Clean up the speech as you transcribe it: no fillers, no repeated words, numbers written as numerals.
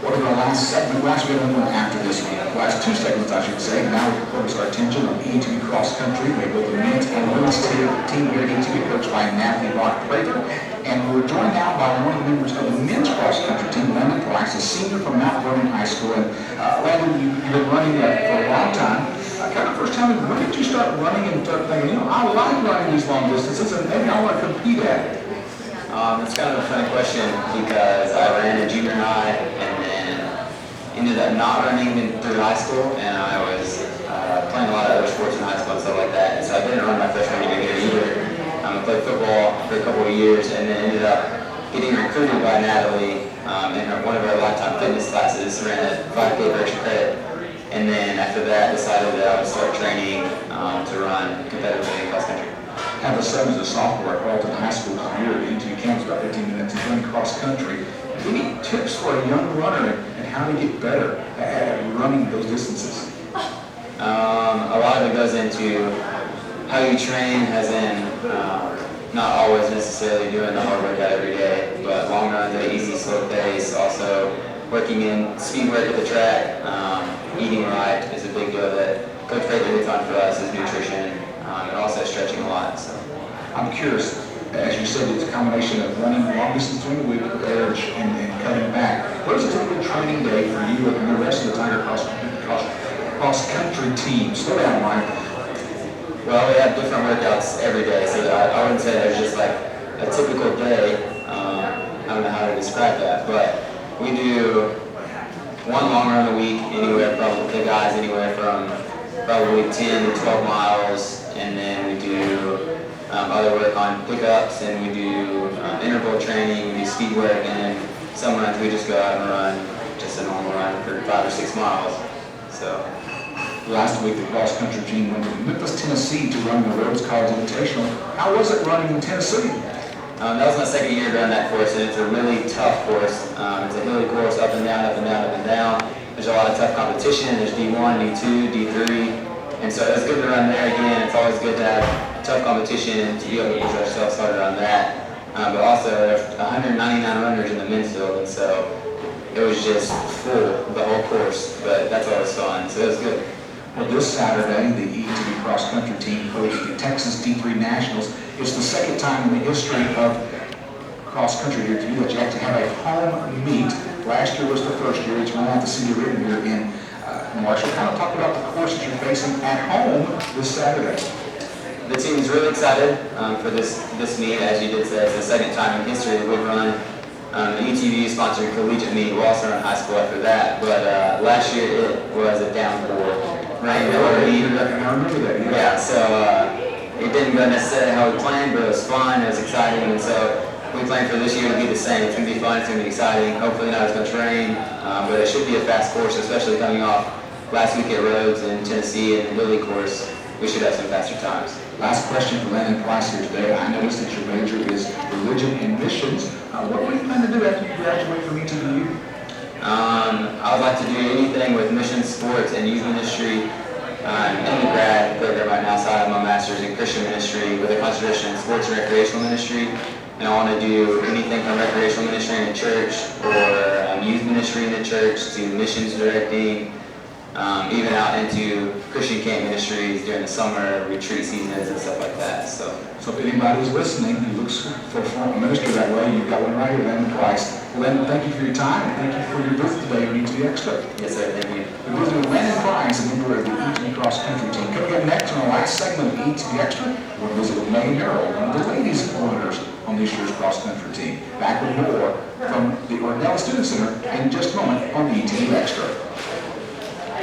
What our last segment, last we have one after this one. The last two segments, I should say. Now we focus our attention on ETBU cross country. We have both the men's and women's team here at ETBU, coached by Natalie Bach-Prather. And we're joined now by one of the members of the men's cross country team, Landon, a senior from Mount Vernon High School. And Landon, you've been running for a long time. Kind of first time, when did you start running and start thinking, I like running these long distances and maybe I want to compete at it? It's kind of a funny question because I ran in junior high and then ended up not running through high school, and I was playing a lot of other sports in high school and stuff like that. And so I didn't run my freshman year either. I played football for a couple of years and then ended up getting recruited by Natalie in one of her lifetime fitness classes, ran a 5K for extra credit. And then after that, decided that I would start training to run competitively in cross country. Have a son as a sophomore at Carleton High School here at ETBU campus, about 15 minutes and running cross country. Any tips for a young runner and how to get better at running those distances? A lot of it goes into how you train, as in not always necessarily doing the hard workout every day, but long runs at an easy, slow pace. Also working in speed work at the track, eating right is a big deal that Coach Prather hits on for us, is nutrition, and also stretching a lot. So I'm curious, as you said, it's a combination of running long distance during the week with average and cutting back. What is a typical training day for you and the rest of the Tiger cross country team? Slow down, Mike. Well, we have different workouts every day, so I wouldn't say there's just like a typical day. I don't know how to describe that, but we do one long run a week, anywhere from the guys anywhere from probably 10 to 12 miles, and then we do other work on pickups, and we do interval training, we do speed work, and then some runs we just go out and run just a normal run for 5 or 6 miles. So last week the cross country team went to Memphis, Tennessee to run the Rhodes College Invitational. How was it running in Tennessee? That was my second year to run that course, and it's a really tough course. It's a hilly course, up and down, up and down, up and down. There's a lot of tough competition. There's D1, D2, D3, and so it was good to run there again. It's always good to have tough competition and to be able to push ourselves harder on that. But also, there's 199 runners in the men's field, and so it was just full the whole course. But that's always fun, so it was good. Well, this Saturday, the ETBU cross country team hosted the Texas D3 Nationals. It's the second time in the history of cross country here to you that you actually have a home meet. Last year was the first year. It's running out to see you written here in Marshall. Kind of talk about the course that you're facing at home this Saturday. The team is really excited for this meet. As you did say, it's the second time in history that we've run an ETBU sponsored collegiate meet. We'll also run high school after that, but last year it was a downpour. Rain, I remember that. Yeah, so it didn't go necessarily how we planned, but it was fun, it was exciting, and so we plan for this year to be the same. It's going to be fun, it's going to be exciting. Hopefully not as much rain, but it should be a fast course, especially coming off last week at Rhodes in Tennessee and the Lilly course. We should have some faster times. Last question for Landon Price here today. I noticed that your major is religion and missions. What do you plan to do after you graduate from ETBU? I would like to do anything with mission, sports, and youth ministry. I'm in the grad program right now, so I have my master's in Christian ministry with a concentration in sports and recreational ministry. And I want to do anything from recreational ministry in the church or youth ministry in the church to missions directing, even out into Christian camp ministries during the summer, retreat seasons, and stuff like that. So if anybody's listening who looks for a minister that way, you've got one right here, Landon Price. Landon, thank you for your time, and thank you for your visit today on ETBU Extra. Yes, sir. Thank you. We're visiting with Landon Price, a member of the ETBU cross country team. Coming up next on the last segment of ETBU Extra, we'll visit with Megan Harrell, one of the ladies runners on this year's cross country team. Back with more from the Ordell Student Center in just a moment on ETBU Extra.